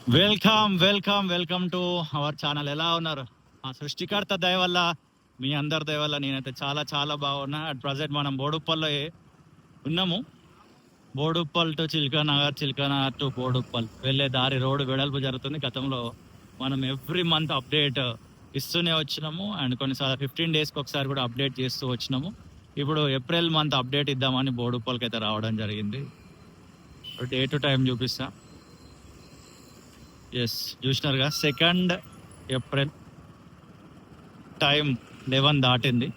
Welcome welcome welcome to our channel. ఎలా ఉన్నారు? ఆ సృష్టికర్త దయ వల్ల, మీ అందరి దయ వల్ల నేనైతే చాలా చాలా బాగున్నా. అట్ ప్రజెంట్ మనం బోడుప్పల్లో ఉన్నాము. బోడుప్పల్ టు చిల్కానగర్, చిల్కానగర్ టు బోడుప్పల్ వెళ్ళే దారి రోడ్డు వెడల్పు జరుగుతుంది. గతంలో మనం ఎవ్రీ మంత్ అప్డేట్ ఇస్తూనే వచ్చినాము అండ్ కొన్నిసార్లు 15 డేస్కి ఒకసారి కూడా అప్డేట్ చేస్తూ వచ్చినాము. ఇప్పుడు ఏప్రిల్ మంత్ అప్డేట్ ఇద్దామని బోడుప్పల్కి అయితే రావడం జరిగింది. డే టు టైం చూపిస్తా. ఎస్, చూసినారుగా 2 ఏప్రిల్ టైం 11 దాటింది.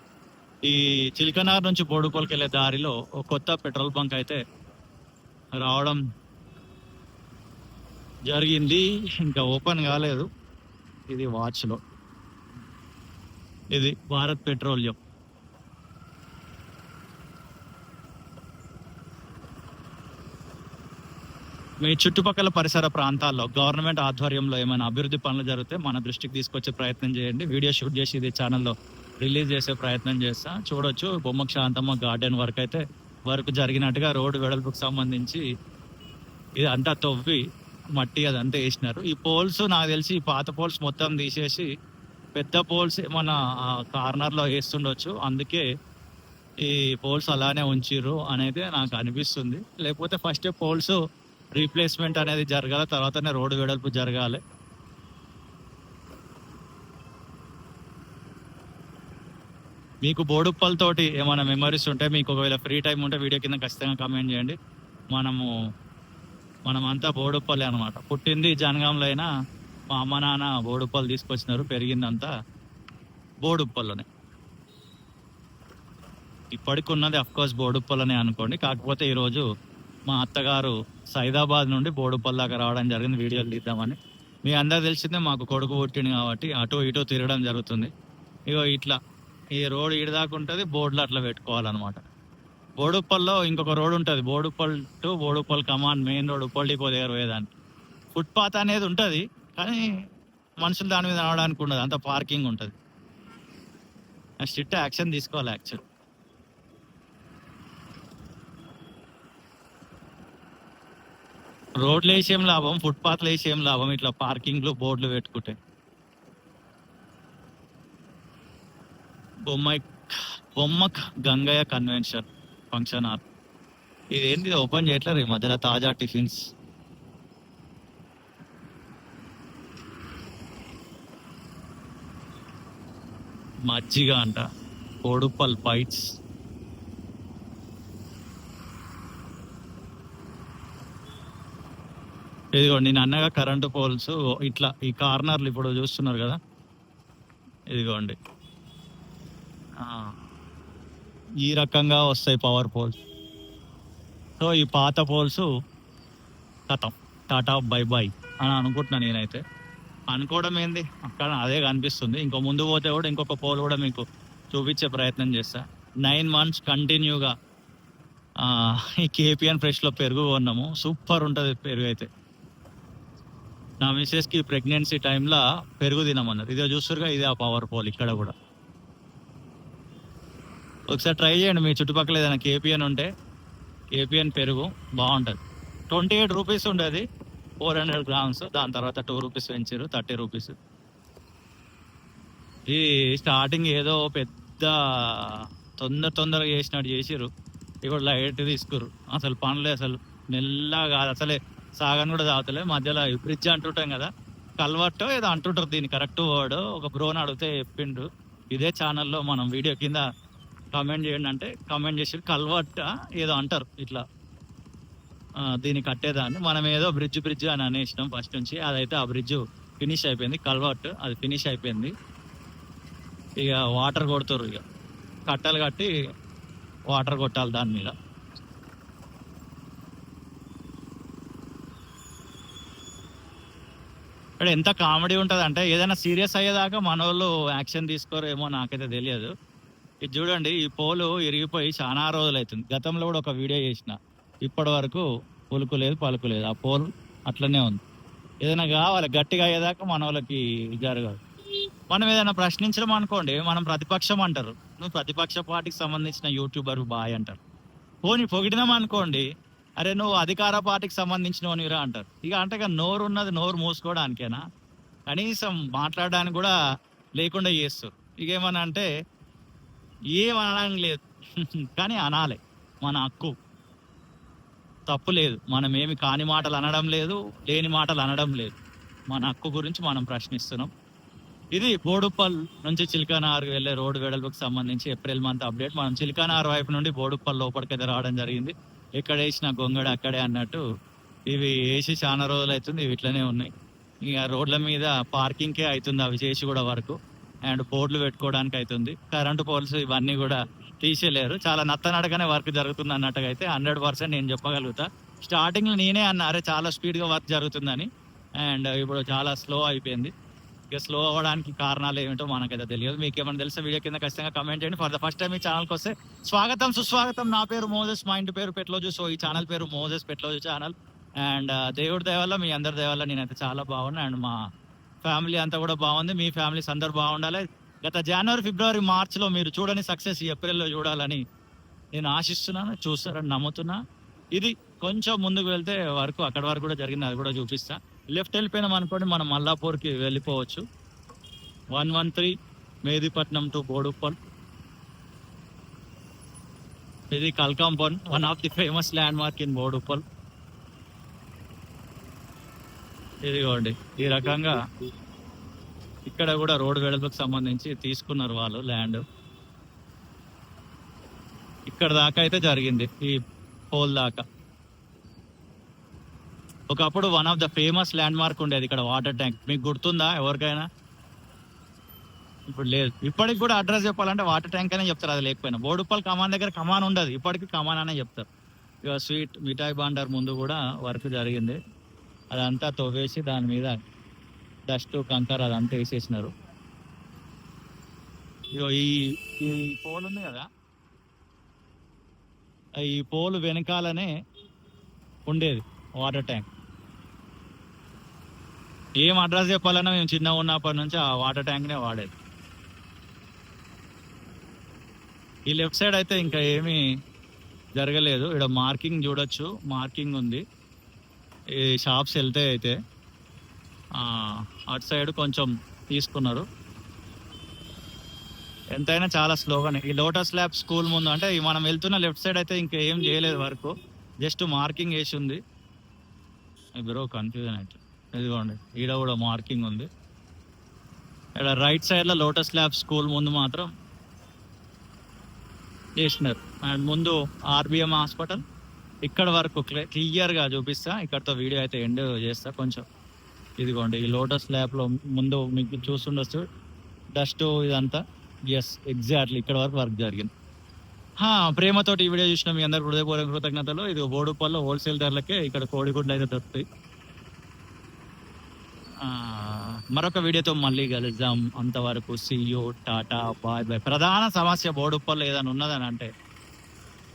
ఈ చిల్కనార్ నుంచి బోడుపల్కి వెళ్ళే దారిలో ఒక కొత్త పెట్రోల్ బంక్ అయితే రావడం జరిగింది. ఇంకా ఓపెన్ కాలేదు. ఇది వాచ్లో, ఇది భారత్ పెట్రోలియం. మీ చుట్టుపక్కల పరిసర ప్రాంతాల్లో గవర్నమెంట్ ఆధ్వర్యంలో ఏమైనా అభివృద్ధి పనులు జరిగితే మన దృష్టికి తీసుకొచ్చే ప్రయత్నం చేయండి. వీడియో షూట్ చేసి ఇది ఛానల్లో రిలీజ్ చేసే ప్రయత్నం చేస్తా. చూడొచ్చు, బొమ్మకు శాంతమ్మ గార్డెన్ వర్క్ జరిగినట్టుగా రోడ్డు వెడల్పుకు సంబంధించి ఇది అంతా తవ్వి మట్టి అదంతా వేసినారు. ఈ పోల్స్ నాకు తెలిసి ఈ పాత పోల్స్ మొత్తం తీసేసి పెద్ద పోల్స్ మన కార్నర్లో వేస్తుండొచ్చు. అందుకే ఈ పోల్స్ అలానే ఉంచిర్రు అనేది నాకు అనిపిస్తుంది. లేకపోతే ఫస్ట్ పోల్స్ రీప్లేస్మెంట్ అనేది జరగాలి, తర్వాతనే రోడ్డు వెడల్పు జరగాలి. మీకు బోడుప్పల్ తోటి ఏమైనా మెమరీస్ ఉంటే, మీకు ఒకవేళ ఫ్రీ టైం ఉంటే వీడియో కింద ఖచ్చితంగా కామెంట్ చేయండి. మనమంతా బోడుప్పలే అనమాట. పుట్టింది జనగాంలో అయినా మా అమ్మ నాన్న బోడుప్పల్ తీసుకొచ్చినారు. పెరిగిందంతా బోడుప్పల్లోనే. ఇప్పటికి ఉన్నది అఫ్కోర్స్ బోడుప్పలనే అనుకోండి. కాకపోతే ఈరోజు మా అత్తగారు సైదాబాద్ నుండి బోడుప్పల్ దాకా రావడం జరిగింది వీడియోలు తీద్దామని. మీ అందరు తెలిసిందే, మాకు కొడుకు పుట్టింది కాబట్టి అటు ఇటు తిరగడం జరుగుతుంది. ఇగో ఇట్లా ఈ రోడ్ ఇడిదాకా ఉంటుంది, బోర్డులో అట్లా పెట్టుకోవాలన్నమాట. బోడుప్పల్లో ఇంకొక రోడ్ ఉంటుంది, Boduppal to Boduppal command main road, Uppal depot దగ్గర పోయేదానికి. ఫుట్పాత్ అనేది ఉంటుంది, కానీ మనుషులు దాని మీద నడవడానికి ఉండదు, అంత పార్కింగ్ ఉంటుంది. స్ట్రిక్ట్ యాక్షన్ తీసుకోవాలి. యాక్చువల్ రోడ్లు వేసి ఏం లాభం, ఫుట్పాత్లు వేసి ఏం లాభం, ఇట్లా పార్కింగ్లు బోర్డులు పెట్టుకుంటే. Bommak Gangaiah convention function hall. ఇదేంటి ఓపెన్ చేయట్లేదు ఈ మధ్యలో. తాజా టిఫిన్స్, మజ్జిగ అంట, బోడుప్పల్ బైట్స్. ఇదిగోండి నేను అన్నగా కరెంటు పోల్స్ ఇట్లా ఈ కార్నర్లు ఇప్పుడు చూస్తున్నారు కదా, ఇదిగోండి ఈ రకంగా వస్తాయి పవర్ పోల్స్. సో ఈ పాత పోల్స్ కథం, టాటా బై బై అని అనుకుంటున్నాను నేనైతే. అనుకోవడం ఏంది, అక్కడ అదే కనిపిస్తుంది. ఇంకో ముందు పోతే కూడా ఇంకొక పోల్ కూడా మీకు చూపించే ప్రయత్నం చేస్తా. 9 months కంటిన్యూగా ఈ కేపీఎన్ ఫ్రెష్లో పెరుగు కొన్నాము. సూపర్ ఉంటుంది పెరుగు అయితే. నా మిసెస్కి ప్రెగ్నెన్సీ టైంలో పెరుగు తినమన్నారు. ఇదే చూస్తురుగా, ఇదే ఆ పవర్ పోల్ ఇక్కడ కూడా. ఒకసారి ట్రై చేయండి, మీ చుట్టుపక్కల ఏదైనా కేపీఎన్ ఉంటే. కేపీఎన్ పెరుగు బాగుంటుంది. 28 రూపీస్ ఉండేది 400 grams. దాని తర్వాత 2 రూపీస్ పెంచారు, 30 రూపీస్. ఈ స్టార్టింగ్ ఏదో పెద్ద తొందరగా చేసినట్టు చేసిర్రు. ఇప్పుడు లైట్ తీసుకురు. అసలు పనులే, అసలు మెల్లగా కాదు, అసలే సాగని కూడా తాగుతలే. మధ్యలో బ్రిడ్జ్ అంటుంటాం కదా, కల్వర్టో ఏదో అంటుంటారు, దీని కరెక్ట్ వర్డ్. ఒక బ్రోని అడిగితే చెప్పిండు. ఇదే ఛానల్లో మనం వీడియో కింద కామెంట్ చేయండి అంటే కామెంట్ చేసి కల్వర్ట్ ఏదో అంటారు ఇట్లా దీన్ని కట్టేదాన్ని. మనం ఏదో బ్రిడ్జ్ అని అనేసినాం ఫస్ట్ నుంచి. అదైతే ఆ బ్రిడ్జ్ ఫినిష్ అయిపోయింది, కల్వర్ట్ అది ఫినిష్ అయిపోయింది. ఇక వాటర్ కొడుతారు, ఇక కట్టలు కట్టి వాటర్ కొట్టాలి దాని మీద. ఇక్కడ ఎంత కామెడీ ఉంటుంది అంటే, ఏదైనా సీరియస్ అయ్యేదాకా మన వాళ్ళు యాక్షన్ తీసుకోరేమో, నాకైతే తెలియదు. ఇది చూడండి, ఈ పోలు ఇరిగిపోయి చాలా రోజులు అవుతుంది. గతంలో కూడా ఒక వీడియో చేసిన, ఇప్పటి వరకు పులుకు లేదు పలుకు లేదు, ఆ పోల్ అట్లనే ఉంది. ఏదైనా కావాలి గట్టిగా అయ్యేదాకా మన వాళ్ళకి జరగదు. మనం ఏదైనా ప్రశ్నించడం అనుకోండి, మనం ప్రతిపక్షం అంటారు. నువ్వు ప్రతిపక్ష పార్టీకి సంబంధించిన యూట్యూబర్ బాయ్ అంటారు. పోనీ పొగిడినాం అనుకోండి, అరే నువ్వు అధికార పార్టీకి సంబంధించినవనిరా అంటారు. ఇక అంటే ఇక నోరు ఉన్నది నోరు మూసుకోవడానికేనా, కనీసం మాట్లాడడానికి కూడా లేకుండా చేస్తారు. ఇక ఏమన్నా అంటే ఏం అనడం లేదు కానీ అనాలి, మన హక్కు, తప్పు లేదు. మనం ఏమి కాని మాటలు అనడం లేదు, లేని మాటలు అనడం లేదు. మన హక్కు గురించి మనం ప్రశ్నిస్తున్నాం. ఇది బోడుప్పల్ నుంచి చిల్కానార్ వెళ్ళే రోడ్డు వెడల్పుకి సంబంధించి ఏప్రిల్ మంత్ అప్డేట్. మనం చిల్కానార్ వైపు నుండి బోడుప్పల్ లోపలికి రావడం జరిగింది. ఎక్కడ వేసిన గొంగడ అక్కడే అన్నట్టు ఇవి వేసి చాలా రోజులు అవుతుంది, ఇవి ఇట్లనే ఉన్నాయి. ఇక రోడ్ల మీద పార్కింగ్కే అవుతుంది అవి చేసి కూడా వరకు, అండ్ బోర్డులు పెట్టుకోవడానికి అవుతుంది. కరెంటు పోల్స్ ఇవన్నీ కూడా తీసేయలేరు. చాలా నత్తనడగానే వర్క్ జరుగుతుంది అన్నట్టుగా అయితే 100% నేను చెప్పగలుగుతా. స్టార్టింగ్లో నేనే అన్నా అరే చాలా స్పీడ్గా వర్క్ జరుగుతుందని, అండ్ ఇప్పుడు చాలా స్లో అయిపోయింది. ఇక స్లో అవ్వడానికి కారణాలు ఏమిటో మనకైతే తెలియదు. మీకు ఏమైనా తెలిస్తే వీడియో కింద ఖచ్చితంగా కమెంట్ చేయండి. ఫర్ ద ఫస్ట్ టైం ఈ ఛానల్కి వస్తే స్వాగతం సుస్వాగతం. నా పేరు మోజెస్, మా ఇంటి పేరు పెట్లోజు. సో ఈ ఛానల్ పేరు మోజెస్ పెట్లోజు ఛానల్. అండ్ దేవుడి దయ వల్ల, మీ అందరి దయ వల్ల నేనైతే చాలా బాగున్నా, అండ్ మా ఫ్యామిలీ అంతా కూడా బాగుంది. మీ ఫ్యామిలీస్ అందరు బాగుండాలి. గత జనవరి, ఫిబ్రవరి, మార్చ్లో మీరు చూడని సక్సెస్ ఏప్రిల్లో చూడాలని నేను ఆశిస్తున్నాను, చూస్తారని నమ్ముతున్నా. ఇది కొంచెం ముందుకు వెళ్తే వరకు అక్కడ వరకు కూడా జరిగింది, అది కూడా చూపిస్తా. లెఫ్ట్ వెళ్ళిపోయినాం అనుకోండి, మనం మల్లాపూర్కి వెళ్ళిపోవచ్చు. 113 మేదీపట్నం టు బోడుప్పల్. ఇది కల్కాంపౌండ్, one of the famous landmark in Boduppal. ఇదిగోండి ఈ రకంగా ఇక్కడ కూడా రోడ్డు వెడల్పుకి సంబంధించి తీసుకున్నారు వాళ్ళు ల్యాండ్. ఇక్కడ దాకా అయితే జరిగింది, ఈ పోల్ దాకా. ఒకప్పుడు one of the famous land mark ఉండేది ఇక్కడ, వాటర్ ట్యాంక్. మీకు గుర్తుందా ఎవరికైనా? ఇప్పుడు లేదు. ఇప్పటికి కూడా అడ్రస్ చెప్పాలంటే వాటర్ ట్యాంక్ అనే చెప్తారు, అది లేకపోయినా. బోడుప్పల్ కమాన్ దగ్గర కమాన్ ఉండదు, ఇప్పటికి కమాన్ అనే చెప్తారు. ఇక స్వీట్ మిఠాయి బాండర్ ముందు కూడా వర్క్ జరిగింది, అదంతా తవ్వేసి దాని మీద డస్ట్ కంకర్ అదంతా వేసేసినారు. ఇగో ఈ పోల్ ఉంది కదా, ఈ పోల్ వెనకాలనే ఉండేది వాటర్ ట్యాంక్. ఏం అడ్రస్ చెప్పాలన్నా మేము చిన్నగా ఉన్నప్పటి నుంచి ఆ వాటర్ ట్యాంక్నే వాడేది. ఈ లెఫ్ట్ సైడ్ అయితే ఇంకా ఏమీ జరగలేదు. ఇక్కడ మార్కింగ్ చూడొచ్చు, మార్కింగ్ ఉంది. ఈ షాప్స్ వెళ్తే అయితే అటు సైడ్ కొంచెం తీసుకున్నారు. ఎంతైనా చాలా స్లోగానే. ఈ లోటస్ ల్యాబ్ స్కూల్ ముందు అంటే మనం వెళ్తున్న లెఫ్ట్ సైడ్ అయితే ఇంకా ఏం చేయలేదు వరకు, జస్ట్ మార్కింగ్ వేసి ఉంది. బ్రో కన్ఫ్యూజన్ అయితే ఇదిగోండి, ఈడ కూడా మార్కింగ్ ఉంది. ఇక్కడ రైట్ సైడ్లో లోటస్ ల్యాబ్ స్కూల్ ముందు మాత్రం చేసినారు. అండ్ ముందు ఆర్బిఎం హాస్పిటల్. ఇక్కడ వరకు క్లియర్గా చూపిస్తా, ఇక్కడతో వీడియో అయితే ఎండ్ చేస్తా కొంచెం. ఇదిగోండి ఈ లోటస్ ల్యాబ్లో ముందు మీకు చూస్తుండొచ్చు డస్ట్ ఇదంతా. ఎస్ ఎగ్జాక్ట్లీ ఇక్కడ వరకు వర్క్ జరిగింది. ప్రేమతోటి ఈ వీడియో చూసిన మీ అందరు హృదయపూర్వక కృతజ్ఞతలు. ఇది బోడుప్పల్లో హోల్సేల్ ధరలకే ఇక్కడ కోడిగుడ్లు అయితే దొరుకుతాయి. మరొక వీడియోతో మళ్ళీ కలుద్దాం. అంతవరకు సీయూ, టాటా, బాయ్ బాయ్. ప్రధాన సమస్య బోడుప్పల్లో ఏదైనా ఉన్నదని అంటే,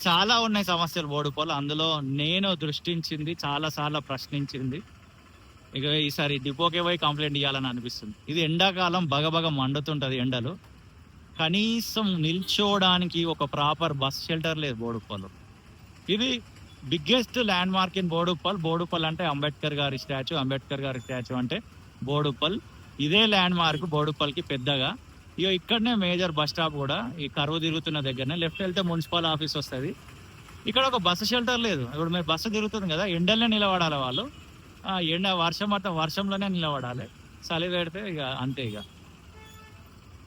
చాలా ఉన్నాయి సమస్యలు బోడుప్పల్లో. అందులో నేను దృష్టించింది, చాలాసార్లు ప్రశ్నించింది. ఇక ఈసారి డిపోకే పోయి కంప్లైంట్ ఇవ్వాలని అనిపిస్తుంది. ఇది ఎండాకాలం బగబగ మండుతుంటుంది ఎండలు, కనీసం నిల్చోడానికి ఒక ప్రాపర్ బస్ షెల్టర్ లేదు బోడుప్పల్లో. ఇది biggest land mark in Boduppal. Boduppal అంటే అంబేద్కర్ గారి స్టాచ్యూ, అంబేద్కర్ గారి స్టాచ్యూ అంటే బోడుప్పల్. ఇదే ల్యాండ్ మార్క్ బోడుప్పల్కి పెద్దగా. ఇక ఇక్కడనే మేజర్ బస్ స్టాప్ కూడా, ఈ కరువు తిరుగుతున్న దగ్గరనే. లెఫ్ట్ వెళ్తే మున్సిపల్ ఆఫీస్ వస్తుంది. ఇక్కడ ఒక బస్సు షెల్టర్ లేదు. ఇప్పుడు మీరు బస్సు తిరుగుతుంది కదా, ఎండలనే నిలబడాలి వాళ్ళు. ఎండ వర్షం పడితే వర్షంలోనే నిలబడాలి. చలి పెడితే ఇక అంతే. ఇక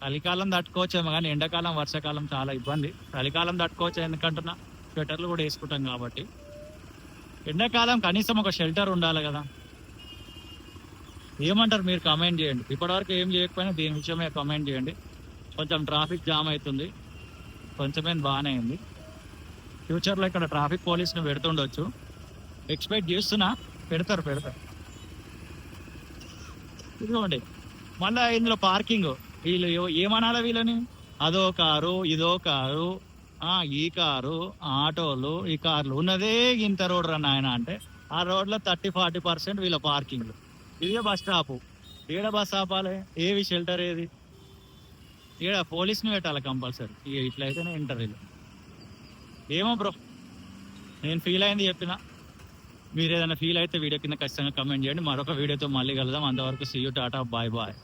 చలికాలం తట్టుకోవచ్చేమో కానీ ఎండాకాలం, వర్షాకాలం చాలా ఇబ్బంది. చలికాలం తట్టుకోవచ్చు, ఎందుకంటున్నా స్వెటర్లు కూడా వేసుకుంటాం కాబట్టి. ఎండాకాలం కనీసం ఒక షెల్టర్ ఉండాలి కదా. ఏమంటారు మీరు? కమెంట్ చేయండి. ఇప్పటివరకు ఏం చేయకపోయినా దీని విషయమే కమెంట్ చేయండి. కొంచెం ట్రాఫిక్ జామ్ అవుతుంది, కొంచెమే బాగానే అయింది. ఫ్యూచర్లో ఇక్కడ ట్రాఫిక్ పోలీసుని పెడుతుండొచ్చు, ఎక్స్పెక్ట్ చేస్తున్నా. పెడతారు. ఇదిగోండి మళ్ళీ ఇందులో పార్కింగ్. వీళ్ళు ఏమనాలి వీళ్ళని? అదో కారు, ఇదో కారు, ఈ కారు, ఆటోలు, ఈ కార్లు ఉన్నదే ఇంత రోడ్ రన్ ఆయన అంటే, ఆ రోడ్లో 30-40% వీళ్ళ పార్కింగ్లు. ఇదే బస్ స్టాపు. ఈడ బస్ ఆపాలి, ఏవి షెల్టర్ ఏది? ఈడ పోలీస్ని పెట్టాలి కంపల్సరీ. ఇట్లయితేనే ఇంటర్వ్యూలు. ఏమో బ్రో, నేను ఫీల్ అయింది చెప్పిన. మీరు ఏదైనా ఫీల్ అయితే వీడియో కింద ఖచ్చితంగా కమెంట్ చేయండి. మరొక వీడియోతో మళ్ళీ కలుద్దాం. అంతవరకు see you, tata, bye bye.